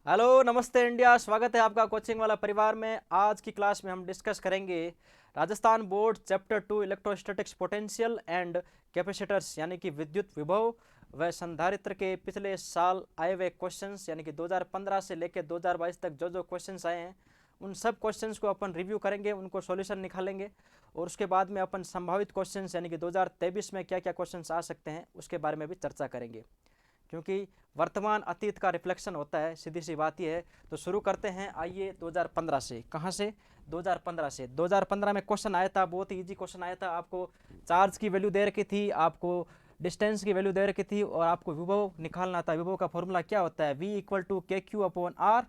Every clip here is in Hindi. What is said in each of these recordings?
हेलो नमस्ते इंडिया, स्वागत है आपका कोचिंग वाला परिवार में। आज की क्लास में हम डिस्कस करेंगे Rajasthan board chapter 2 electrostatics potential and capacitors यानी कि विद्युत विभव व संधारित्र के पिछले साल आए हुए क्वेश्चंस यानी कि 2015 से लेकर 2022 तक जो जो क्वेश्चंस आए हैं उन सब क्वेश्चंस को अपन रिव्यू करेंगे, उनको सॉल्यूशन निकालेंगे और उसके बाद में अपन संभावित क्वेश्चंस यानी कि 2023 में क्या क्या क्वेश्चंस आ सकते हैं उसके बारे में भी चर्चा करेंगे, क्योंकि वर्तमान अतीत का रिफ्लेक्शन होता है, सीधी सी बात यह है। तो शुरू करते हैं, आइए 2015 से। कहाँ से? 2015 से। 2015 में क्वेश्चन आया था, बहुत ही इजी क्वेश्चन आया था। आपको चार्ज की वैल्यू दे रखी थी, आपको डिस्टेंस की वैल्यू दे रखी थी और आपको विभव निकालना था। विभव का फॉर्मूला क्या होता है? V equal to K Q upon are.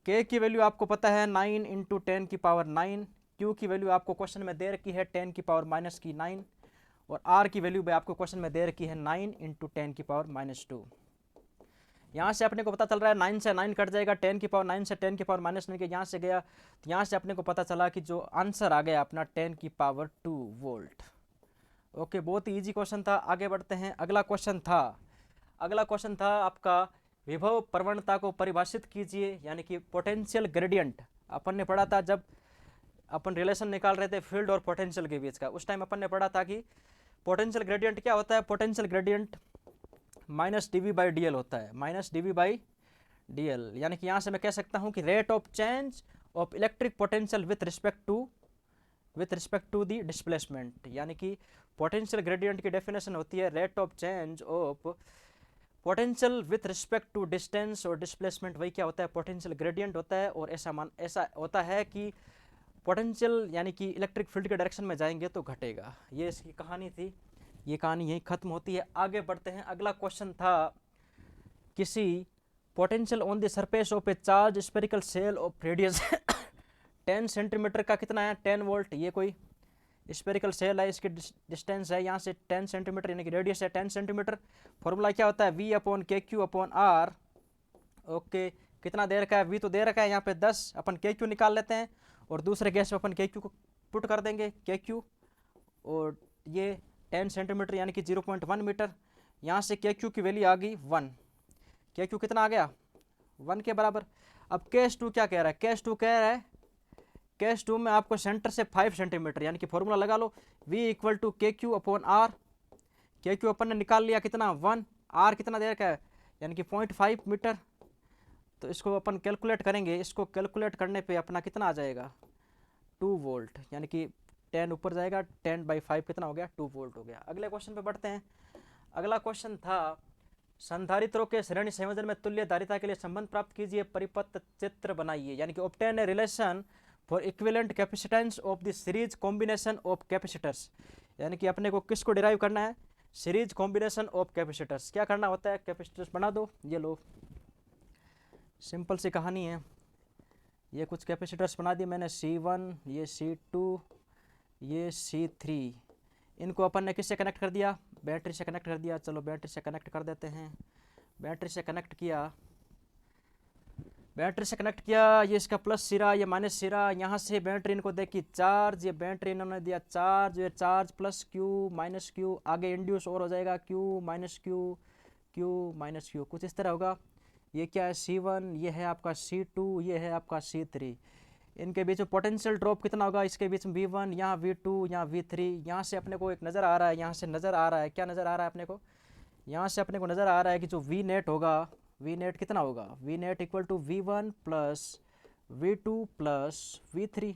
के की वैल्यू आपको पता है 9 इंटू 10 की पावर 9। क्यू की वैल्यू आपको क्वेश्चन में दे रखी है 10 की पावर माइनस की 9 और आर की वैल्यू भी आपको क्वेश्चन में दे रखी है 9 इंटू 10 की पावर माइनस 2। यहाँ से अपने को पता चल रहा है 9 से 9 कट जाएगा, 10 की पावर 9 से 10 की पावर माइनस 9 के यहाँ से गया, तो यहाँ से अपने को पता चला कि जो आंसर आ गया अपना 10 की पावर 2 वोल्ट। ओके, बहुत ही ईजी क्वेश्चन था। आगे बढ़ते हैं। अगला क्वेश्चन था आपका, विभव प्रवणता को परिभाषित कीजिए यानी कि पोटेंशियल ग्रेडियंट। अपन ने पढ़ा था जब अपन रिलेशन निकाल रहे थे फील्ड और पोटेंशियल के बीच का, उस टाइम अपन ने पढ़ा था कि पोटेंशियल ग्रेडियंट क्या होता है। Potential gradient minus D V by D L होता है, minus D V by D L. यानी कि यहाँ से मैं कह सकता हूँ कि rate of change of electric potential with respect to the displacement. यानी कि पोटेंशियल ग्रेडियंट की डेफिनेशन होती है rate of change of potential with respect to distance और डिस्प्लेसमेंट। वही क्या होता है? पोटेंशियल ग्रेडियंट होता है। और ऐसा होता है कि पोटेंशियल यानी कि इलेक्ट्रिक फील्ड के डायरेक्शन में जाएंगे तो घटेगा। ये इसकी कहानी थी। ये कहानी यहीं खत्म होती है। आगे बढ़ते हैं। अगला क्वेश्चन था, किसी potential on the surface of A charge spherical shell of radius 10 centimetre का कितना है? 10 वोल्ट। ये कोई स्फेरिकल सेल है, इसकी डिस्टेंस है यहाँ से 10 सेंटीमीटर यानी कि रेडियस है 10 सेंटीमीटर। फॉर्मूला क्या होता है? V अपॉन के क्यू अपॉन आर। ओके, कितना दे रखा है? V तो दे रखा है यहाँ पे 10, अपन के क्यू निकाल लेते हैं और दूसरे केस में अपन के क्यू को पुट कर देंगे, के क्यू। और ये 10 सेंटीमीटर यानी कि 0.1 मीटर। यहाँ से के क्यू की वैल्यू आ गई 1। के क्यू कितना आ गया? 1 के बराबर। अब केस 2 क्या कह रहा है? केस 2 कह रहा है, केस 2 में आपको सेंटर से 5 सेंटीमीटर यानी कि फॉर्मूला लगा लो, V equal to K Q upon are. के क्यू अपन ने निकाल लिया कितना? 1। आर कितना दे रखा है? यानी कि 0.5 मीटर। तो इसको अपन कैलकुलेट करेंगे, इसको कैलकुलेट करने पे अपना कितना आ जाएगा? 2 वोल्ट। यानी कि 10 ऊपर जाएगा, 10/5 कितना हो गया? 2 वोल्ट हो गया। अगले क्वेश्चन पे बढ़ते हैं। अगला क्वेश्चन था, संधारित्रों के श्रेणी संयोजन में तुल्य धारिता के लिए संबंध प्राप्त कीजिए, परिपथ चित्र बनाइए। यानी कि obtain a relation for equivalent capacitance of the series combination of capacitors. यानी कि अपने को किसको डिराइव करना है? Series combination of capacitors. क्या करना होता है? कैपेसिटर्स बना दो। ये लो, सिंपल सी कहानी है। ये कुछ कैपेसिटर्स बना दिए मैंने, C1, ये C2, ये C3। इनको अपन ने किससे कनेक्ट कर दिया? बैटरी से कनेक्ट कर दिया। चलो बैटरी से कनेक्ट कर देते हैं। बैटरी से कनेक्ट किया, बैटरी से कनेक्ट किया। ये इसका प्लस सिरा, ये माइनस सिरा। यहाँ से बैटरी इनको देखी चार्ज, ये बैटरी इन्होंने दिया चार्ज, ये charge plus Q minus Q. आगे इंड्यूस और हो जाएगा Q minus Q, Q minus Q, कुछ इस तरह होगा। ये क्या है? C1, ये है आपका C2, ये है आपका C3। इनके बीच में पोटेंशियल ड्रॉप कितना होगा? इसके बीच में V1, यहाँ V2, यहाँ V3। यहाँ से अपने को एक नज़र आ रहा है, यहाँ से नज़र आ रहा है, क्या नज़र आ रहा है अपने को? यहाँ से अपने को नज़र आ रहा है कि जो V नेट होगा, V नेट कितना होगा? V net equal to V1 plus V2 plus V3।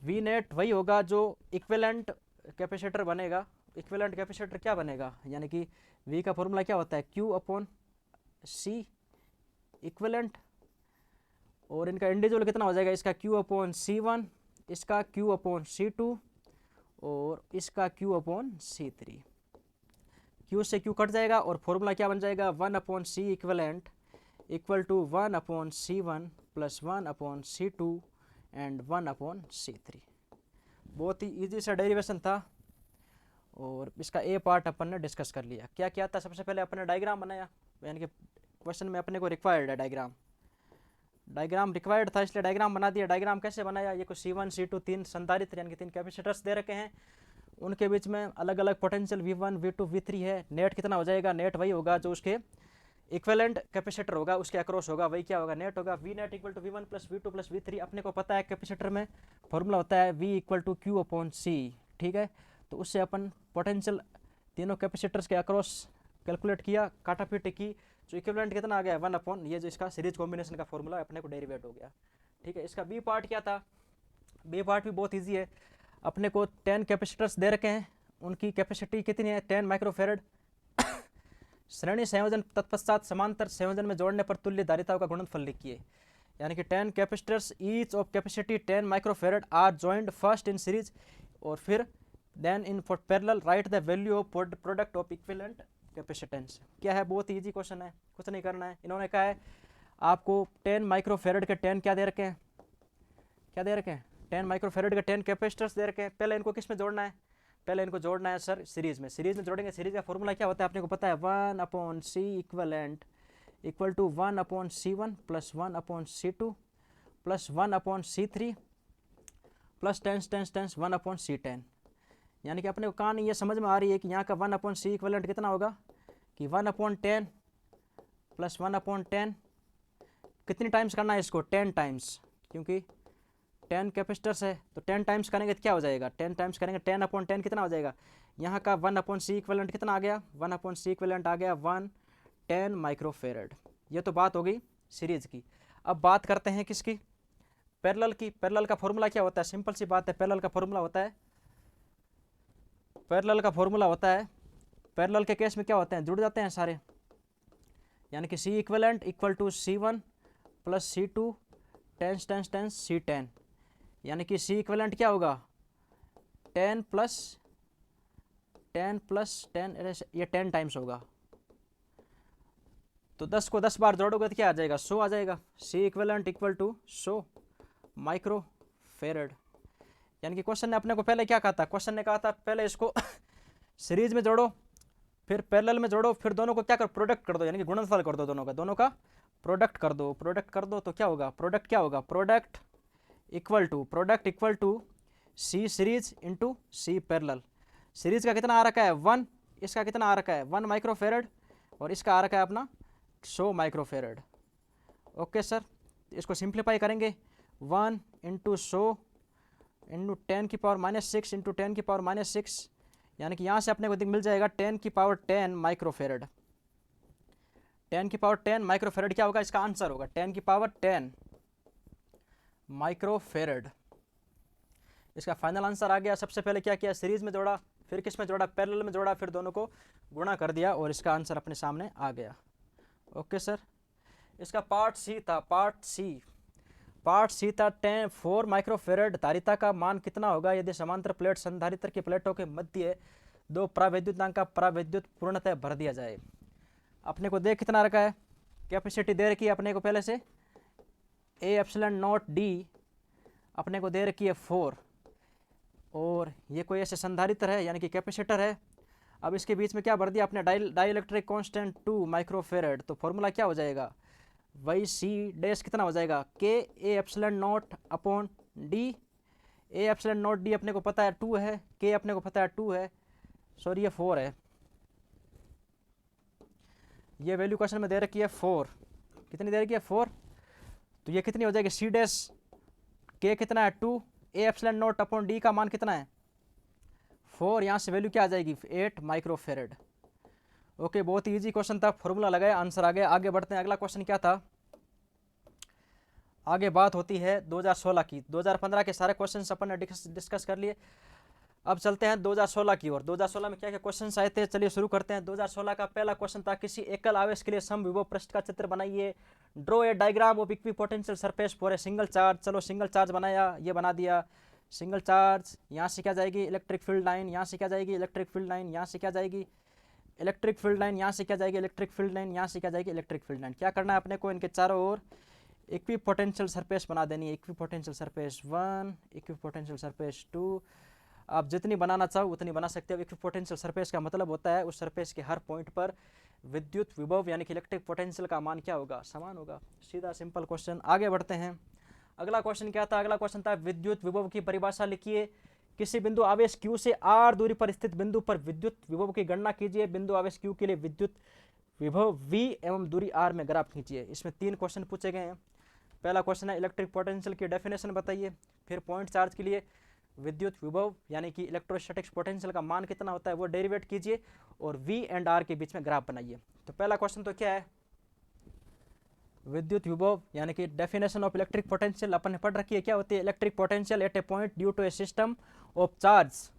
V net वही होगा जो इक्विवेलेंट कैपेसिटर बनेगा। इक्विवेलेंट कैपेसिटर क्या बनेगा? यानी कि V का फॉर्मूला क्या होता है? Q upon C equivalent. और इनका इंडिविजुअल कितना हो जाएगा? इसका Q अपॉन C1, इसका Q अपॉन C2 और इसका Q अपॉन C3। Q से Q कट जाएगा और फॉर्मूला क्या बन जाएगा? 1 upon C equivalent equal to 1 upon C1 plus 1 upon C2 and 1 upon C3। बहुत ही ईजी सा डेरिवेशन था और इसका ए पार्ट अपन ने डिस्कस कर लिया। क्या किया था? सबसे पहले अपन ने डायग्राम बनाया, यानी कि क्वेश्चन में अपने को रिक्वायर्ड है डायग्राम रिक्वायर्ड था, इसलिए डायग्राम बना दिया। डायग्राम कैसे बनाया? ये कुछ C1 C2 तीन संधारित्र यानी कि 3 कैपेसिटर्स दे रखे हैं, उनके बीच में अलग अलग पोटेंशियल V1 V2 V3 है। नेट कितना हो जाएगा? नेट वही होगा जो उसके इक्विवेलेंट कैपेसिटर होगा उसके अक्रॉस होगा, वही क्या होगा, नेट होगा। V net equal to V1 plus V2 plus V3। अपने को पता है कैपेसिटर में फॉर्मूला होता है V equal to Q upon C, ठीक है। तो उससे अपन पोटेंशियल तीनों कैपेसिटर्स के अक्रॉस कैलकुलेट किया, काटा पीट की, जो इक्विवेलेंट कितना आ गया 1 अपॉन ये जो इसका सीरीज कॉम्बिनेशन का फॉर्मूला अपने को डेरिवेट हो गया, ठीक है। इसका बी पार्ट क्या था, बी पार्ट भी बहुत ईजी है। अपने को 10 कैपेसिटर्स दे रखे हैं, उनकी कैपेसिटी कितनी है 10 माइक्रोफेरेड। श्रेणी संयोजन तत्पश्चात समांतर संयोजन में जोड़ने पर तुल्य धारिताओं का गुणनफल लिखिए। यानी कि 10 capacitors each of capacity 10 microfarad are joined first in series और फिर then in parallel write the value of product of equivalent capacitance. क्या है, बहुत ईजी क्वेश्चन है, कुछ नहीं करना है। इन्होंने कहा है आपको 10 माइक्रोफेरेड के 10 क्या दे रखे हैं, क्या दे रखे हैं 10 माइक्रोफेरेड के 10 कैपेसिटर्स दे रखे हैं। पहले इनको किस में जोड़ना है, पहले इनको जोड़ना है सर सीरीज में। सीरीज में जोड़ेंगे, सीरीज का फॉर्मूला क्या होता है आपने को पता है, 1 upon C equivalent equal to 1 upon C1 plus 1 upon C2 plus 1 upon C3 plus 10 1 upon C10। यानी कि अपने को कहानी ये समझ में आ रही है कि यहाँ का 1 अपॉन सी इक्विवेलेंट कितना होगा कि 1 अपॉन 10 प्लस 1 अपॉन 10, कितनी टाइम्स करना है इसको 10 टाइम्स, क्योंकि 10 कैपेसिटर्स है तो 10 टाइम्स करेंगे तो क्या हो जाएगा, 10 टाइम्स करेंगे 10 अपॉन 10 कितना हो जाएगा, यहाँ का 1 अपॉन सी इक्विवेलेंट कितना आ गया, 1 अपॉन सी इक्विवेलेंट आ गया 110 माइक्रोफेरेड। ये तो बात हो गई सीरीज की। अब बात करते हैं किसकी, पैरेलल की। पैरेलल का फॉर्मूला क्या होता है, सिंपल सी बात है, पैरेलल का फॉर्मूला होता है, पैरेलल का फॉर्मूला होता है, पैरेलल के केस में क्या होते हैं, जुड़ जाते हैं सारे। यानी कि C equivalent equal to C1 plus C2 10 C10। यानी कि सी इक्विवेलेंट क्या होगा 10 प्लस 10 ये 10 टाइम्स होगा। तो 10 को 10 बार जोड़ोगे तो क्या आ जाएगा 100 आ जाएगा। C equivalent equal to 100 microfarad. यानी कि क्वेश्चन ने अपने को पहले क्या कहा था, क्वेश्चन ने कहा था पहले इसको सीरीज में जोड़ो, फिर पैरेलल में जोड़ो, फिर दोनों को क्या कर प्रोडक्ट कर दो, यानी कि गुणनफल कर दो, दोनों का प्रोडक्ट कर दो। प्रोडक्ट कर दो तो क्या होगा, प्रोडक्ट क्या होगा, product equal to C series into C parallel. Series का कितना आ रखा है 1, इसका कितना आ रखा है 1 माइक्रोफेरेड और इसका आ रखा है अपना 100 माइक्रोफेरेड। ओके सर, इसको सिंप्लीफाई करेंगे 1 इंटू 100 इंटू 10 की पावर -6 इंटू 10 की पावर -6, यानी कि यहाँ से अपने को मिल जाएगा 10 की पावर 10 माइक्रोफेरेड। 10 की पावर 10 माइक्रोफेरेड क्या होगा, इसका आंसर होगा 10 की पावर 10 माइक्रोफेरेड। इसका फाइनल आंसर आ गया। सबसे पहले क्या किया, सीरीज में जोड़ा, फिर किस में जोड़ा, पैरेलल में जोड़ा, फिर दोनों को गुणा कर दिया और इसका आंसर अपने सामने आ गया। ओके सर, इसका पार्ट सी था, पार्ट सी था 4 माइक्रोफेरेड धारिता का मान कितना होगा यदि समांतर प्लेट संधारित्र की प्लेटों के मध्य दो परावैद्युतांक का परावैद्युत पूर्णतः भर दिया जाए। अपने को देख कितना रखा है, कैपेसिटी दे रखी है अपने को पहले से A एप्सिलॉन नॉट D अपने को दे रखी है 4, और ये कोई ऐसे संधारित्र है यानी कि कैपेसिटर है। अब इसके बीच में क्या भर दिया अपने, डाई इलेक्ट्रिक कॉन्स्टेंट 2 माइक्रोफेरेड। तो फॉर्मूला क्या हो जाएगा, वही सी डैश कितना हो जाएगा K A epsilon not upon D। A epsilon not D अपने को पता है 2 है, K अपने को पता है 2 है, सॉरी ये 4 है, ये वैल्यू क्वेश्चन में दे रखी है 4, कितनी दे रखी है 4, तो ये कितनी हो जाएगी सी डैश K कितना है 2, A epsilon not upon D का मान कितना है 4, यहाँ से वैल्यू क्या आ जाएगी 8 माइक्रोफेरेड। ओके, बहुत ही इजी क्वेश्चन था, फॉर्मूला लगाया आंसर आ गया। आगे बढ़ते हैं, अगला क्वेश्चन क्या था, आगे बात होती है 2016 की। 2015 के सारे क्वेश्चंस अपन ने डिस्कस कर लिए, अब चलते हैं 2016 की ओर। 2016 में क्या क्या क्वेश्चंस आए थे, चलिए शुरू करते हैं। 2016 का पहला क्वेश्चन था, किसी एकल आवेश के लिए समविभव पृष्ठ का चित्र बनाइए, draw a diagram of equipotential surface for a single charge. चलो सिंगल चार्ज बनाया, ये बना दिया सिंगल चार्ज। यहाँ से क्या जाएगी इलेक्ट्रिक फील्ड लाइन, यहाँ से क्या जाएगी इलेक्ट्रिक फील्ड लाइन, यहाँ से क्या जाएगी इलेक्ट्रिक फील्ड लाइन, यहाँ से क्या जाएगी इलेक्ट्रिक फील्ड लाइन, यहाँ से क्या जाएगी इलेक्ट्रिक फील्ड लाइन। क्या करना है अपने को, इनके चारों ओर इक्विपोटेंशियल सरफेस बना देनी है। इक्विपोटेंशियल सरफेस 1, इक्विपोटेंशियल सरफेस 2, आप जितनी बनाना चाहो उतनी बना सकते हो। इक्विपोटेंशियल सरफेस का मतलब होता है उस सरफेस के हर पॉइंट पर विद्युत विभव यानी कि इलेक्ट्रिक पोटेंशियल का मान क्या होगा, समान होगा। सीधा सिंपल क्वेश्चन। आगे बढ़ते हैं, अगला क्वेश्चन क्या था, अगला क्वेश्चन था विद्युत विभव की परिभाषा लिखिए। किसी बिंदु आवेश Q से r दूरी पर स्थित बिंदु पर विद्युत विभव की गणना कीजिए। बिंदु आवेश Q के लिए विद्युत विभव V एवं दूरी R में ग्राफ खींचिए। इसमें 3 क्वेश्चन पूछे गए हैं। पहला क्वेश्चन है इलेक्ट्रिक पोटेंशियल की डेफिनेशन बताइए। फिर पॉइंट चार्ज के लिए विद्युत विभव यानी कि इलेक्ट्रोस्टैटिक्स पोटेंशियल का मान कितना होता है वो डेरिवेट कीजिए और V एंड R के बीच में ग्राफ बनाइए। तो पहला क्वेश्चन तो क्या है, विद्युत विभव यानी कि डेफिनेशन ऑफ इलेक्ट्रिक पोटेंशियल अपन ने पढ़ रखी है। क्या होती है, electric potential at a point due to a system of charge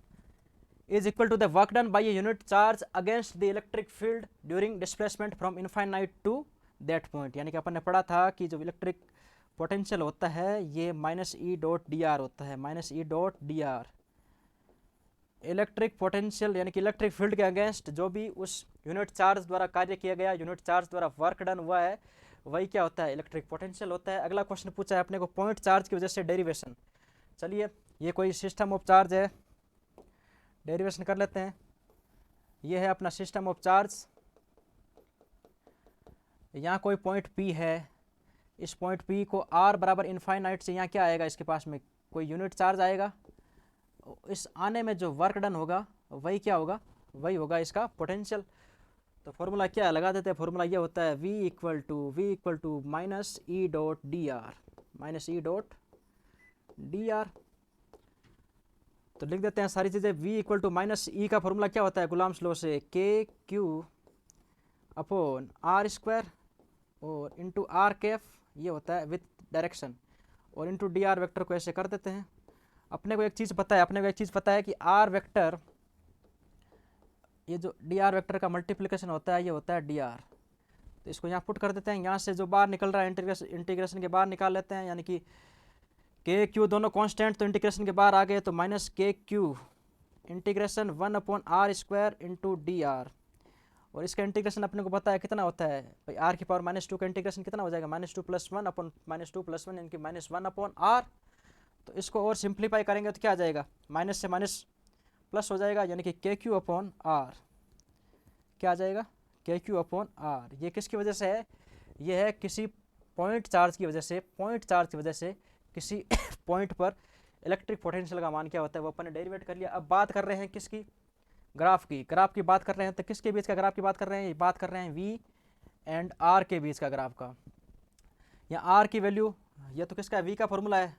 is equal to the work done by a unit charge against the electric field during displacement from infinite to that point। यानी कि अपन ने पढ़ा था कि जो इलेक्ट्रिक पोटेंशियल होता है ये minus E dot D are होता है, minus E dot D are. Electric potential यानी कि इलेक्ट्रिक फील्ड के अगेंस्ट जो भी उस यूनिट चार्ज द्वारा कार्य किया गया, यूनिट चार्ज द्वारा वर्क डन हुआ है, वही क्या होता है, इलेक्ट्रिक पोटेंशियल होता है। अगला क्वेश्चन पूछा है अपने को पॉइंट चार्ज की वजह से डेरिवेशन। चलिए ये कोई सिस्टम ऑफ चार्ज है, डेरिवेशन कर लेते हैं। ये है अपना सिस्टम ऑफ चार्ज, यहाँ कोई पॉइंट P है, इस पॉइंट P को R बराबर इनफाइनाइट से यहाँ क्या आएगा, इसके पास में कोई यूनिट चार्ज आएगा। इस आने में जो वर्क डन होगा वही क्या होगा, वही होगा इसका पोटेंशियल। तो फॉर्मूला क्या लगा देते हैं, फॉर्मूला ये होता है V equal to minus E dot D R, minus E dot D R. तो लिख देते हैं सारी चीज़ें। V equal to minus E का फॉर्मूला क्या होता है गुलाम्स लॉ से, K Q upon are square और इंटू आर कैफ, ये होता है विथ डायरेक्शन, और इंटू डी आर वैक्टर को ऐसे कर देते हैं। अपने को एक चीज़ पता है कि आर वेक्टर, ये जो डी आर वैक्टर का मल्टीप्लिकेशन होता है ये होता है डी आर। तो इसको यहाँ पुट कर देते हैं, यहाँ से जो बाहर निकल रहा है इंटीग्रेशन के बाहर निकाल लेते हैं, यानी कि के क्यू दोनों कांस्टेंट, तो इंटीग्रेशन के बाहर आ गए, तो minus K Q integration 1 upon are square into D R. और इसका इंटीग्रेशन अपने को पता है कितना होता है भाई, आर की पावर -2 का इंटीग्रेशन कितना हो जाएगा, -2 + 1 अपॉन -2 + 1 यानी कि -1 अपॉन आर। तो इसको और सिंप्लीफाई करेंगे तो क्या आ जाएगा, माइनस से माइनस प्लस हो जाएगा, यानी कि के क्यू अपॉन आर क्या आ जाएगा, के क्यू अपॉन आर। ये किसकी वजह से है, ये है किसी पॉइंट चार्ज की वजह से, पॉइंट चार्ज की वजह से किसी पॉइंट पर इलेक्ट्रिक पोटेंशियल का मान क्या होता है वो अपन ने डेरिवेट कर लिया। अब बात कर रहे हैं किसकी, ग्राफ की बात कर रहे हैं। तो किसके बीच का ग्राफ की बात कर रहे हैं, बात कर रहे हैं V एंड R के बीच का ग्राफ का। यहाँ R की वैल्यू, ये तो किसका है, V का फॉर्मूला है।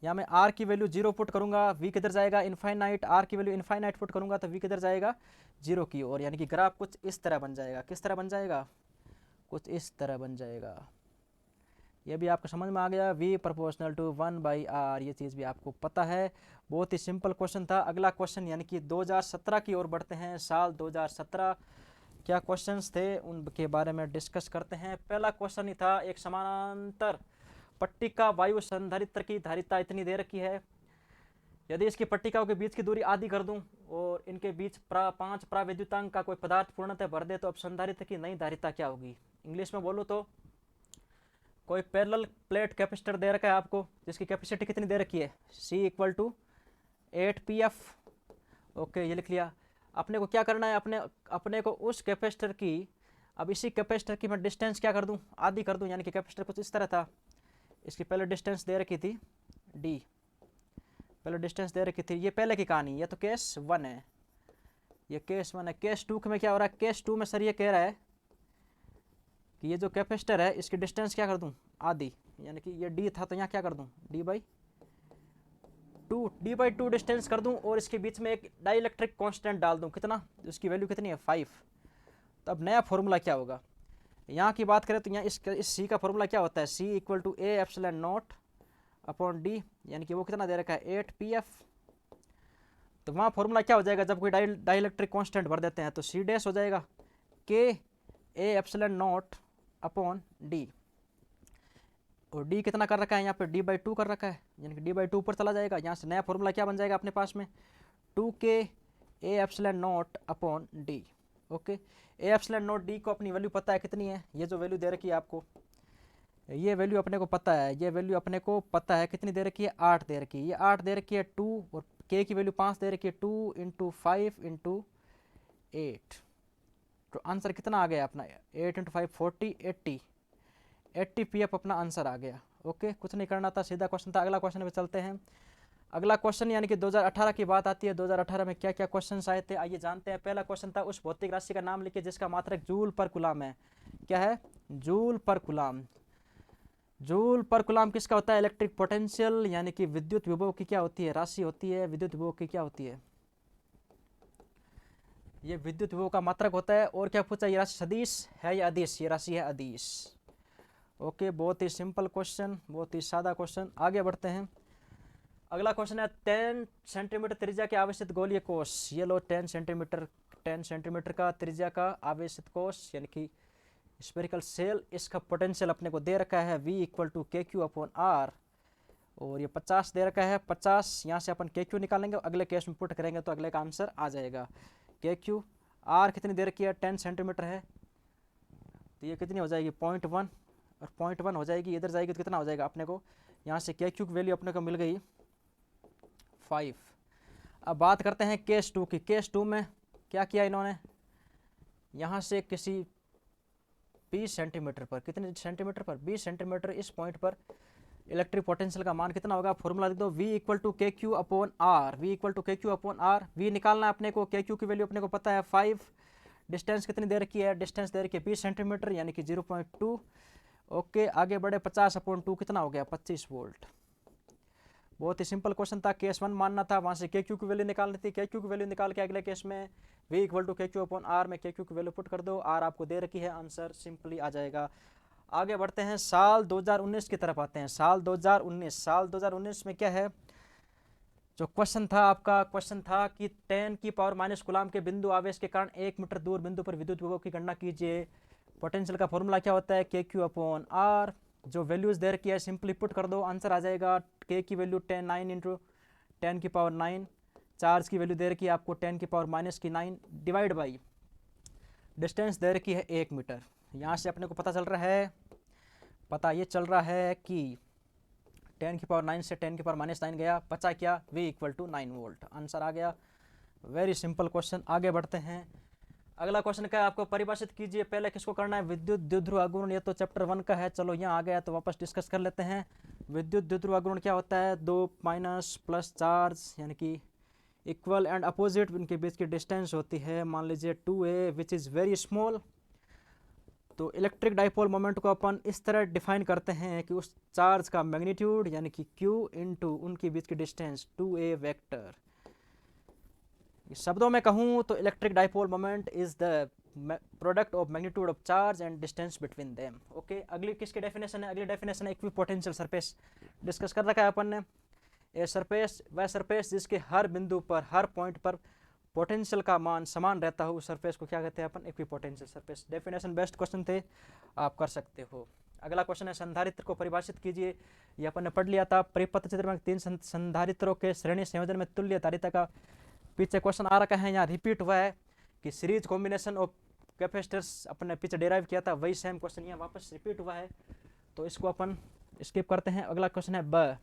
यहाँ मैं R की वैल्यू 0 पुट करूंगा, V किधर जाएगा इनफाइनाइट, R की वैल्यू इनफाइनाइट पुट करूंगा तो V किधर जाएगा 0 की ओर, यानी कि ग्राफ कुछ इस तरह बन जाएगा। किस तरह बन जाएगा, कुछ इस तरह बन जाएगा। ये भी आपको समझ में आ गया, V प्रोपोर्शनल टू 1/R, ये चीज़ भी आपको पता है। बहुत ही सिंपल क्वेश्चन था। अगला क्वेश्चन यानी कि 2017 की ओर बढ़ते हैं। साल 2017 क्या क्वेश्चंस थे उनके बारे में डिस्कस करते हैं। पहला क्वेश्चन ही था, एक समानांतर पट्टिका वायु संधारित्र की धारिता इतनी दे रखी है, यदि इसकी पट्टिकाओं के बीच की दूरी आधी कर दूं और इनके बीच 5 प्राविद्युतांक का कोई पदार्थ पूर्णतः भर दे तो अब संधारित्र की नई धारिता क्या होगी। इंग्लिश में बोलूँ तो कोई पैरेलल प्लेट कैपेसिटर दे रखा है आपको, जिसकी कैपेसिटी कितनी दे रखी है, C = 8pf। ओके, ये लिख लिया। अपने को क्या करना है, अपने को उस कैपेसिटर की, अब इसी कैपेसिटर की मैं डिस्टेंस क्या कर दूं, आधी कर दूं, यानी कि कैपेसिटर कुछ इस तरह था। इसकी पहले डिस्टेंस दे रखी थी D, पहले डिस्टेंस दे रखी थी। ये पहले की कहानी, ये तो केस 1 है, ये केस 1 है। केस 2 में क्या हो रहा है, केस 2 में सर ये कह रहा है कि ये जो कैपेसिटर है इसकी डिस्टेंस क्या कर दूं, आधी, यानी कि ये D था तो यहाँ क्या कर दूं, D/2 डिस्टेंस कर दूं और इसके बीच में एक डाइलेक्ट्रिक कांस्टेंट डाल दूं। कितना, उसकी वैल्यू कितनी है 5। तब नया फॉर्मूला क्या होगा, यहाँ की बात करें तो यहाँ इस C का फॉर्मूला क्या होता है, C = A/0/D, यानी कि वो कितना दे रखा है 8pf। तो वहाँ फॉर्मूला क्या हो जाएगा, जब कोई डाइलेक्ट्रिक कांस्टेंट भर देते हैं तो C डैश हो जाएगा K A/0/D, और D कितना कर रखा है यहाँ पे, D/2 कर रखा है, यानी कि D/2 ऊपर चला जाएगा। यहाँ से नया फॉर्मूला क्या बन जाएगा अपने पास में, 2K A/0/D। ओके, A/0D को अपनी वैल्यू पता है कितनी है, ये जो वैल्यू दे रखी है आपको, ये वैल्यू अपने को पता है, ये वैल्यू अपने को पता है कितनी दे रखी है, 8 दे रखी है। ये 8 दे रखी है 2, और K की वैल्यू 5 दे रखी है, 2 × 5 × 8। तो आंसर कितना आ गया अपना, 8 × 5 40, 80 pf अपना आंसर आ गया। ओके, कुछ नहीं करना था, सीधा क्वेश्चन था। अगला क्वेश्चन पे चलते हैं। अगला क्वेश्चन यानी कि 2018 की बात आती है। 2018 में क्या क्या क्वेश्चंस आए थे, आइए जानते हैं। पहला क्वेश्चन था, उस भौतिक राशि का नाम लिखिए जिसका मात्रक जूल पर कूलम है। क्या है? जूल पर कूलम। जूल पर कूलम किसका होता है? इलेक्ट्रिक पोटेंशियल यानी कि विद्युत विभव की क्या होती है? राशि होती है। विद्युत विभव की क्या होती है? ये विद्युत विभव का मात्रक होता है। और क्या पूछा, ये राशि सदिश है या अदिश? ये राशि है अदिश। ओके, बहुत ही सिंपल क्वेश्चन, बहुत ही सादा क्वेश्चन। आगे बढ़ते हैं। अगला क्वेश्चन है 10 सेंटीमीटर त्रिज्या के आवेशित गोलीय कोश। ये लो 10 सेंटीमीटर का त्रिज्या का आवेशित कोश यानी कि स्फेरिकल सेल, इसका पोटेंशियल अपने को दे रखा है V equal to K Q upon are. और ये 50 दे रखा है। 50 यहाँ से अपन के क्यू निकालेंगे, अगले केस में पुट करेंगे तो अगले का आंसर आ जाएगा। के क्यू आर कितनी दे रखी है? 10 सेंटीमीटर है, तो ये कितनी हो जाएगी? 0.1, और 0.1 हो जाएगी, इधर जाएगी तो कितना हो जाएगा अपने को? यहाँ से के क्यू की वैल्यू अपने को मिल गई 5। अब बात करते हैं केस 2 की। केस 2 में क्या किया इन्होंने, यहाँ से किसी 20 सेंटीमीटर पर, कितने सेंटीमीटर पर? 20 सेंटीमीटर, इस पॉइंट पर इलेक्ट्रिक पोटेंशियल का मान कितना होगा? फॉर्मूला लिख दो, V equal to K Q upon R. V equal to K Q upon R. V निकालना है अपने को, के क्यू की वैल्यू अपने को पता है 5। डिस्टेंस कितनी दे रखी है? डिस्टेंस दे रखी है 20 सेंटीमीटर यानी कि 0.2। ओके, आगे बढ़े। 50/2 कितना हो गया? 25 वोल्ट। बहुत ही सिंपल क्वेश्चन था। केस 1 मानना था, वहाँ से के क्यू की वैल्यू निकालनी थी। के क्यू की वैल्यू निकाल के अगले केस में V equal to K Q upon are में के क्यू की वैल्यू पुट कर दो। आर आपको दे रखी है, आंसर सिंपली आ जाएगा। आगे बढ़ते हैं, साल 2019 की तरफ आते हैं। साल 2019 में क्या है जो क्वेश्चन था आपका? क्वेश्चन था कि 10 की पावर माइनस कूलम के बिंदु आवेश के कारण 1 मीटर दूर बिंदु पर विद्युत विभव की गणना कीजिए। पोटेंशियल का फॉर्मूला क्या होता है? के क्यू अपॉन आर। जो वैल्यूज दे रखी है सिंपली पुट कर दो, आंसर आ जाएगा। के की वैल्यू 9 इंटू 10 की पावर 9। चार्ज की वैल्यू दे रखी है आपको 10 की पावर माइनस की 9 डिवाइड बाई डिस्टेंस दे रखी है 1 मीटर। यहाँ से अपने को पता चल रहा है, पता ये चल रहा है कि 10 की पावर 9 से 10 की पावर माइनस 9 गया, बचा क्या? V equal to 9 volt. Answer आ गया। Very simple question. आगे बढ़ते हैं। अगला क्वेश्चन क्या है? आपको परिभाषित कीजिए। पहले किसको करना है? विद्युत द्विध्रुव आघूर्ण। ये तो चैप्टर 1 का है, चलो यहाँ आ गया तो वापस डिस्कस कर लेते हैं। विद्युत द्विध्रुव आघूर्ण क्या होता है? 2 माइनस प्लस चार्ज यानी कि इक्वल एंड अपोजिट, इनके बीच की डिस्टेंस होती है मान लीजिए 2a which is very small. तो इलेक्ट्रिक डाइपोल मोमेंट को अपन इस तरह डिफाइन करते हैं कि उस चार्ज का मैग्नीट्यूड यानी कि Q इंटू उनके बीच की डिस्टेंस 2a वेक्टर। शब्दों में कहूँ तो electric dipole moment is the product of magnitude of charge and distance between them. Okay, अगली किसकी डेफिनेशन है? अगली डेफिनेशन है इक्विपोटेंशियल सरफेस। डिस्कस कर रखा है अपन ने। ए सरफेस, वह सरफेस जिसके हर बिंदु पर, हर पॉइंट पर पोटेंशियल का मान समान रहता हो, उस सरफेस को क्या कहते हैं अपन? Equipotential surface. Definition best question थे, आप कर सकते हो। अगला क्वेश्चन है संधारित्र को परिभाषित कीजिए। ये अपन ने पढ़ लिया था। परिपथ चित्र में 3 संधारित्रों के श्रेणी संयोजन में तुल्य धारिता का पीछे क्वेश्चन आ रखा है, यहाँ रिपीट हुआ है कि सीरीज कॉम्बिनेशन ऑफ कैपेसिटर्स अपन ने पीछे डेराइव किया था, वही सेम क्वेश्चन यहाँ वापस रिपीट हुआ है, तो इसको अपन स्किप करते हैं। अगला क्वेश्चन है ब,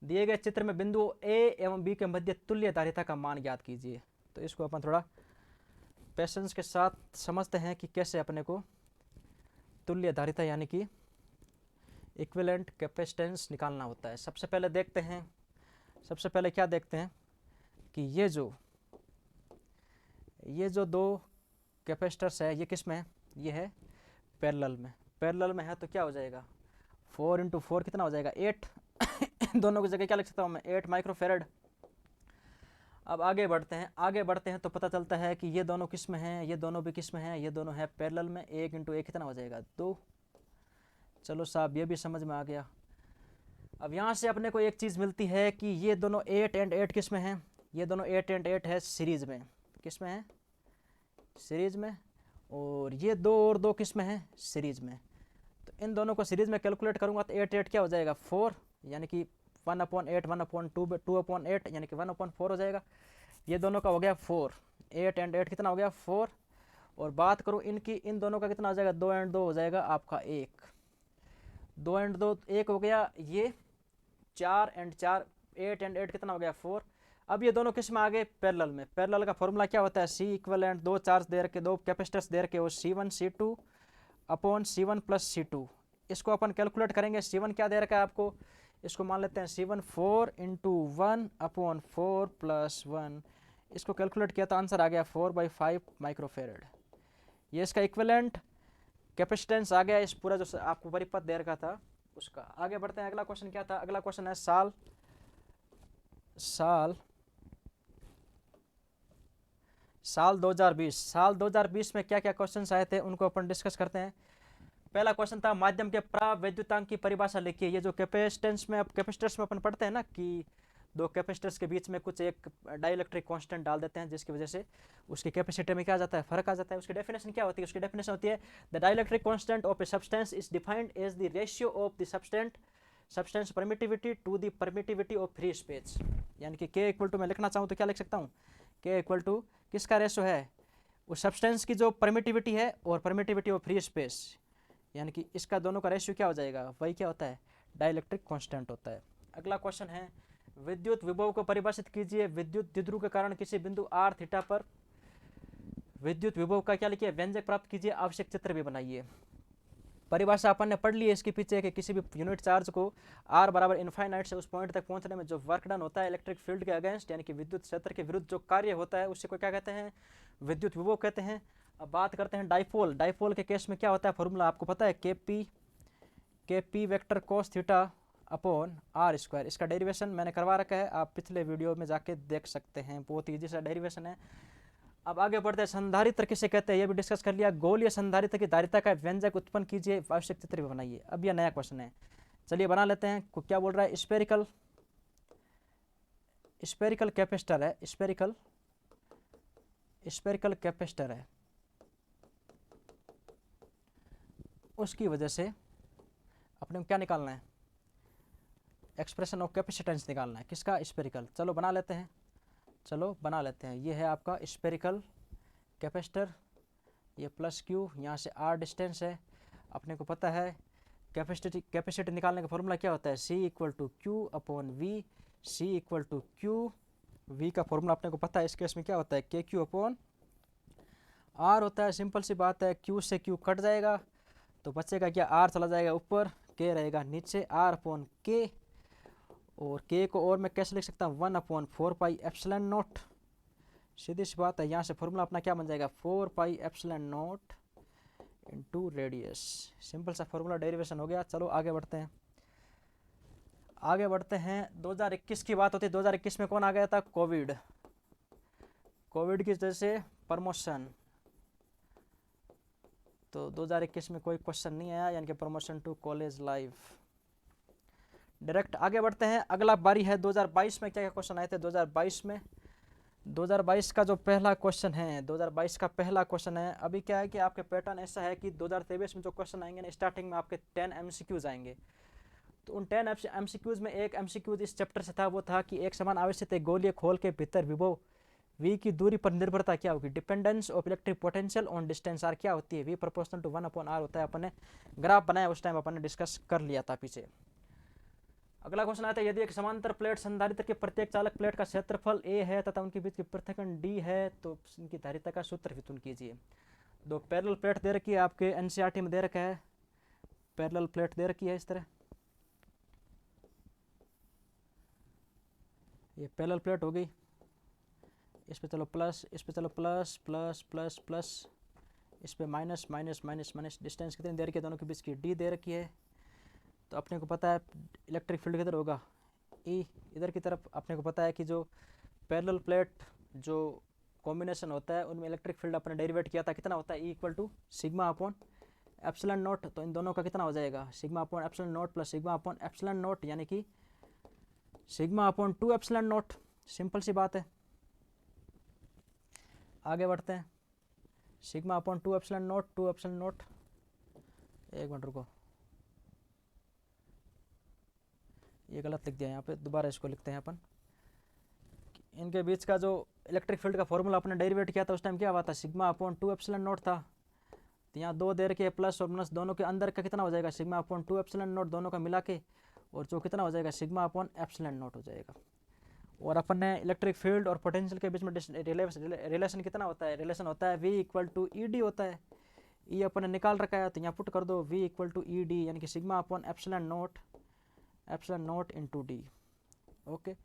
दिए गए चित्र में बिंदु ए एवं बी के मध्य तुल्य धारिता का मान ज्ञात कीजिए। तो इसको अपन थोड़ा पेशेंस के साथ समझते हैं कि कैसे अपने को तुल्य धारिता यानी कि इक्विवेलेंट कैपेसिटेंस निकालना होता है। सबसे पहले देखते हैं, सबसे पहले क्या देखते हैं कि ये जो दो कैपेसिटर्स है ये किस में है? ये है पैरेलल में। पैरेलल में है तो क्या हो जाएगा? 4 इंटू 4 कितना हो जाएगा? 8। दोनों की जगह क्या लिख सकता हूँ मैं? 8 माइक्रोफेरेड। अब आगे बढ़ते हैं, आगे बढ़ते हैं तो पता चलता है कि ये दोनों किस में हैं? ये दोनों भी किस में हैं? ये दोनों है पैरेलल में। 1 इंटू 1 कितना हो जाएगा? 2। चलो साहब, ये भी समझ में आ गया। अब यहाँ से अपने को एक चीज़ मिलती है कि ये दोनों 8 एंड 8 किस में हैं? ये दोनों 8 एंड 8 है सीरीज में। किस में है? सीरीज में। और ये 2 और 2 किस में है? सीरीज में। तो इन दोनों को सीरीज में कैलकुलेट करूँगा तो 8 8 क्या हो जाएगा? 4, यानी कि 1/8 1/2 2/8 यानी कि 1/4 हो जाएगा। ये दोनों का हो गया 4। 8 एंड 8 कितना हो गया? 4। और बात करूँ इनकी, इन दोनों का कितना हो जाएगा? 2 एंड 2 हो जाएगा आपका 1। 2 एंड 2 1 हो गया। ये 4 एंड 4, 8 एंड 8 कितना हो गया? 4। अब ये दोनों किस में आ गए? पैरेलल में। पैरेलल का फॉर्मूला क्या होता है? C इक्विवेलेंट, 2 चार्ज दे रखे, 2 कैपेसिटर्स दे रखे, वो C1 C2 upon C1 plus C2। इसको अपन कैलकुलेट करेंगे। C1 क्या दे रखा है आपको? इसको मान लेते हैं C1 4 इंटू 1/4 प्लस 1। इसको कैलकुलेट किया तो आंसर आ गया 4/5 माइक्रोफेरेड। ये इसका इक्विवेलेंट कैपेसिटेंस आ गया इस पूरा जो आपको परिपथ दे रखा था उसका। आगे बढ़ते हैं, अगला क्वेश्चन क्या था? अगला क्वेश्चन है साल साल साल 2020। साल 2020 में क्या क्या क्वेश्चंस आए थे उनको अपन डिस्कस करते हैं। पहला क्वेश्चन था माध्यम के प्रावैद्युतांक की परिभाषा लिखिए। ये जो कैपेसिटेंस में कैपेसिटर्स में अपन पढ़ते हैं ना कि दो कैपेसिटर्स के बीच में कुछ एक डाइलेक्ट्रिक कांस्टेंट डाल देते हैं जिसकी वजह से उसके कैपेसिटी में क्या आ जाता है, फर्क आ जाता है। उसकी डेफिनेशन क्या होती है? उसकी डेफिनेशन होती है the dielectric constant of a substance is defined as the ratio of the substance permittivity to the permittivity of free space. यानी कि K इक्वल टू मैं लिखना चाहूँ तो क्या लिख सकता हूँ? K इक्वल टू किसका रेशियो है? उस सब्सटेंस की जो परमिटिविटी है और परमिटिविटी ऑफ फ्री स्पेस, यानी कि इसका दोनों का रेशियो क्या हो जाएगा? वही क्या होता है? डाइलेक्ट्रिक कांस्टेंट होता है। अगला क्वेश्चन है विद्युत विभव को परिभाषित कीजिए। विद्युत द्विध्रुव के कारण किसी बिंदु r थीटा पर विद्युत विभव का क्या लिखिए? व्यंजक प्राप्त कीजिए। आवश्यक चित्र भी बनाइए। परिभाषा अपन ने पढ़ ली है इसके पीछे कि किसी भी यूनिट चार्ज को r बराबर इनफाइनाइट से उस पॉइंट तक पहुंचने में जो वर्क डन होता है इलेक्ट्रिक फील्ड के अगेंस्ट, यानी कि विद्युत क्षेत्र के विरुद्ध जो कार्य होता है उससे को क्या कहते हैं? विद्युत विभव कहते हैं। अब बात करते हैं डाइपोल। डाइपोल के केस में क्या होता है? फॉर्मूला आपको पता है, K P vector cos theta upon are square. इसका डेरिवेशन मैंने करवा रखा है, आप पिछले वीडियो में जाके देख सकते हैं, बहुत ईजी सा डेरिवेशन है। अब आगे बढ़ते हैं, संधारित्र किसे कहते हैं ये भी डिस्कस कर लिया। गोलीय संधारित्र की धारिता का व्यंजक उत्पन्न कीजिए। आवश्यक चित्र भी बनाइए। अब यह नया क्वेश्चन है, चलिए बना लेते हैं। क्या बोल रहा है? स्पेरिकल कैपेसिटर है, स्पेरिकल कैपेसिटर है, उसकी वजह से अपने को क्या निकालना है? एक्सप्रेशन ऑफ कैपेसिटेंस निकालना है। किसका? स्पेरिकल। चलो बना लेते हैं, ये है आपका स्पेरिकल कैपेसिटर। ये प्लस क्यू, यहाँ से आर डिस्टेंस है। अपने को पता है कैपेसिटी निकालने का फॉर्मूला क्या होता है? C equal to Q upon V. C equal to Q, V का फॉर्मूला अपने को पता है। इस केस में क्या होता है? के क्यू अपॉन आर होता है। सिंपल सी बात है, क्यू से क्यू कट जाएगा तो बचेगा क्या? आर चला जाएगा ऊपर, के रहेगा नीचे, आर अपॉन के। और के को और मैं कैसे लिख सकता हूँ? 1/4 एप्सिलॉन नॉट। सीधी सी बात है, यहाँ से फॉर्मूला अपना क्या बन जाएगा? 4 epsilon not into radius. Simple सा फॉर्मूला डेरिवेशन हो गया। चलो आगे बढ़ते हैं, 2021 की बात होती है। 2021 में कौन आ गया था? कोविड की वजह से प्रमोशन। तो 2021 में कोई क्वेश्चन नहीं आया, यानी कि promotion to college life. Direct आगे बढ़ते हैं। अगला बारी है 2022 में क्या क्या क्वेश्चन आए थे 2022 का जो पहला क्वेश्चन है, 2022 का पहला क्वेश्चन है। अभी क्या है कि आपके पैटर्न ऐसा है कि 2023 में जो क्वेश्चन आएंगे ना, स्टार्टिंग में आपके 10 MCQs आएंगे। तो उन 10 MCQs में एक MCQ इस चैप्टर से था, वो था कि एक समान आवेशित एक गोलीय खोल के भीतर विभव V की दूरी पर निर्भरता क्या होगी? Dependence of electric potential on distance R क्या होती है? V प्रोपोर्शनल टू 1/R होता है। अपन ने ग्राफ बनाया, उस टाइम अपन ने डिस्कस कर लिया था पीछे। अगला क्वेश्चन आता है, यदि एक समांतर प्लेट संधारित्र के प्रत्येक चालक प्लेट का क्षेत्रफल A है तथा उनके बीच की पृथक्करण D है तो इनकी धारिता का सूत्र वितुन कीजिए। दो पैरेलल प्लेट दे रखी है, आपके NCERT में दे रखा है। पैरेलल प्लेट दे रखी है इस तरह, ये पैरेलल प्लेट हो गई। इस पे चलो प्लस, इस पे चलो प्लस प्लस प्लस प्लस, इस पे minus minus minus minus. Distance कितनी दे रखी है? दोनों के बीच की D दे रखी है। तो अपने को पता है इलेक्ट्रिक फील्ड किधर होगा? E। इधर की तरफ अपने को पता है कि जो पैरेलल प्लेट जो कॉम्बिनेशन होता है उनमें इलेक्ट्रिक फील्ड अपने डेरिवेट किया था, कितना होता है? E equal to sigma upon epsilon naught. तो इन दोनों का कितना हो जाएगा? Sigma upon epsilon naught plus sigma upon epsilon naught, यानी कि sigma upon 2 epsilon naught. Simple सी बात है। आगे बढ़ते हैं, sigma upon 2 epsilon naught, 2 epsilon naught. एक मिनट रुको, ये गलत लिख दिया यहाँ पे, दोबारा इसको लिखते हैं अपन। इनके बीच का जो इलेक्ट्रिक फील्ड का फॉर्मूला अपने डेरिवेट किया था उस टाइम क्या हुआ था? सिग्मा अपॉन 2 एप्सिलॉन नॉट था। तो यहाँ दो दे रखे प्लस और माइनस, दोनों के अंदर का कितना हो जाएगा? सिग्मा अपॉन 2 एप्सिलॉन नॉट, दोनों का मिला के, और जो कितना हो जाएगा? सिग्मा अपॉन एप्सिलॉन नॉट हो जाएगा। और अपन ने इलेक्ट्रिक फील्ड और पोटेंशियल के बीच में रिलेशन कितना होता है? रिलेशन होता है V इक्वल टू ED होता है। E अपन ने निकाल रखा है, तो यहाँ पुट कर दो V इक्वल टू ED, यानी कि sigma upon epsilon not epsilon not into D. Okay,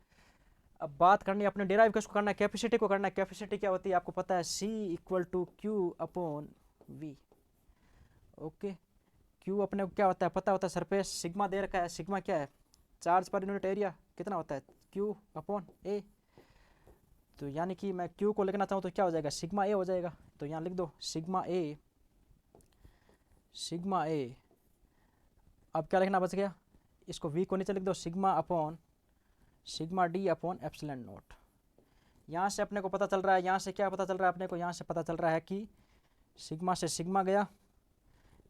अब बात करनी है अपने डेराइव किसको करना है, कैपेसिटी को करना है। कैपेसिटी क्या होती है आपको पता है, C equal to Q upon V. Okay, Q अपने को क्या होता है पता होता है, सरफेस सिग्मा दे रखा है, सिग्मा क्या है, चार्ज पर यूनिट एरिया कितना होता है, क्यू अपॉन ए। तो यानी कि मैं क्यू को लिखना चाहूँ तो क्या हो जाएगा, सिग्मा ए हो जाएगा। तो यहाँ लिख दो सिग्मा ए, सिग्मा ए। अब क्या लिखना बच गया, इसको वी को नीचे लिख दो, sigma upon sigma D upon epsilon not. यहाँ से अपने को पता चल रहा है, यहाँ से क्या पता चल रहा है अपने को, यहाँ से पता चल रहा है कि सिग्मा से सिग्मा गया,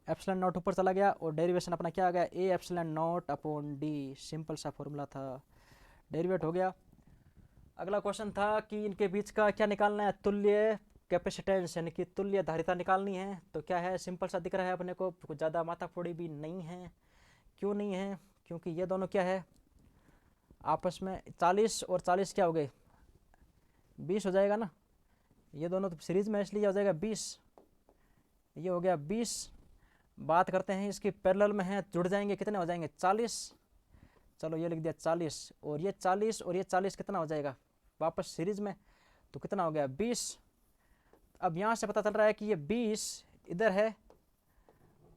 एप्सिलॉन नॉट ऊपर चला गया और डेरिवेशन अपना क्या आ गया, A epsilon not upon D. Simple सा फॉर्मूला था, डेरिवेट हो गया। अगला क्वेश्चन था कि इनके बीच का क्या निकालना है, तुल्य कैपेसिटेंस यानी कि तुल्य धारिता निकालनी है। तो क्या है, सिंपल सा दिख रहा है अपने को, कुछ ज़्यादा माथाफोड़ी भी नहीं है। क्यों नहीं है, क्योंकि ये दोनों क्या है आपस में 40 और 40 क्या हो गए 20 हो जाएगा ना, ये दोनों तो सीरीज में इसलिए हो जाएगा 20, ये हो गया 20। बात करते हैं इसकी पैरेलल में है, जुड़ जाएंगे कितने हो जाएंगे 40। चलो ये लिख दिया 40, और ये 40 और ये 40 कितना हो जाएगा वापस सीरीज में, तो कितना हो गया 20। अब यहाँ से पता चल रहा है कि ये 20 इधर है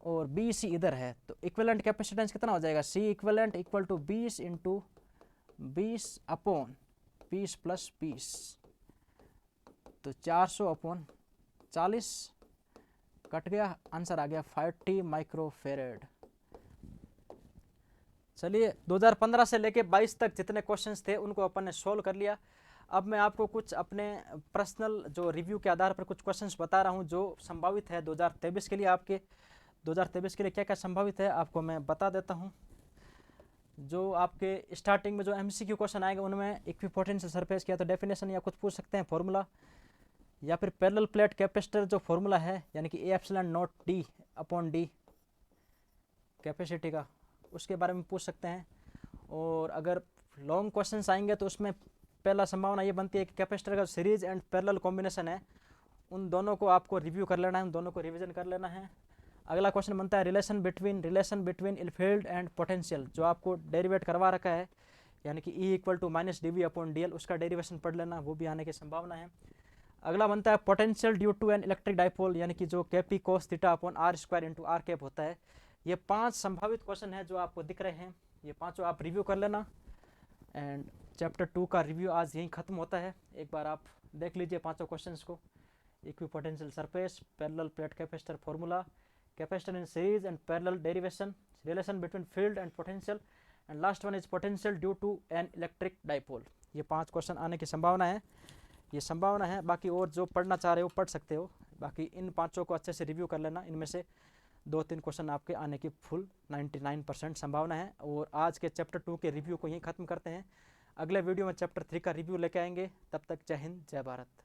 और 20 ही इधर है, तो इक्विवेलेंट कैपेसिटेंस कितना हो जाएगा, C equivalent equal to 20 into 20 upon 20 plus 20, तो 400 अपॉन 40 कट गया, आंसर आ गया 40 माइक्रोफेरेड। चलिए 2015 से लेके 22 तक जितने क्वेश्चंस थे उनको अपन ने सोल्व कर लिया। अब मैं आपको कुछ अपने पर्सनल जो रिव्यू के आधार पर कुछ क्वेश्चंस बता रहा हूं जो संभावित है 2023 के लिए। आपके 2023 के लिए क्या क्या संभावित है आपको मैं बता देता हूं। जो आपके स्टार्टिंग में जो MCQ क्वेश्चन आएंगे उनमें इक्विपोटेंशियल सरफेस किया तो डेफिनेशन या कुछ पूछ सकते हैं फॉर्मूला, या फिर पैरेलल प्लेट कैपेसिटर जो फॉर्मूला है यानी कि A epsilon not D upon D capacity का, उसके बारे में पूछ सकते हैं। और अगर लॉन्ग क्वेश्चंस आएंगे तो उसमें पहला संभावना ये बनती है कि कैपेसिटर का सीरीज एंड पैरेलल कॉम्बिनेशन है, उन दोनों को आपको रिव्यू कर लेना है, उन दोनों को रिवीजन कर लेना है। अगला क्वेश्चन बनता है relation between E field and potential, जो आपको डेरिवेट करवा रखा है यानी कि E equal to minus D V upon D L, उसका डेरिवेशन पढ़ लेना, वो भी आने की संभावना है। अगला बनता है potential due to an electric dipole यानी कि जो K P cos theta upon are square into r cap होता है। ये 5 संभावित क्वेश्चन है जो आपको दिख रहे हैं, ये पांचों आप रिव्यू कर लेना। एंड चैप्टर 2 का रिव्यू आज यहीं ख़त्म होता है, एक बार आप देख लीजिए पांचों क्वेश्चंस को। Equipotential surface, parallel plate capacitor formula, capacitor in series and parallel derivation, relation between field and potential, and last one is potential due to an electric dipole. ये 5 क्वेश्चन आने की संभावना है, ये संभावना है। बाकी और जो पढ़ना चाह रहे हो पढ़ सकते हो, बाकी इन पांचों को अच्छे से रिव्यू कर लेना, इनमें से 2-3 क्वेश्चन आपके आने की फुल 99% संभावना है। और आज के चैप्टर 2 के रिव्यू को यहीं ख़त्म करते हैं, अगले वीडियो में चैप्टर 3 का रिव्यू लेके आएंगे। तब तक जय हिंद जय भारत।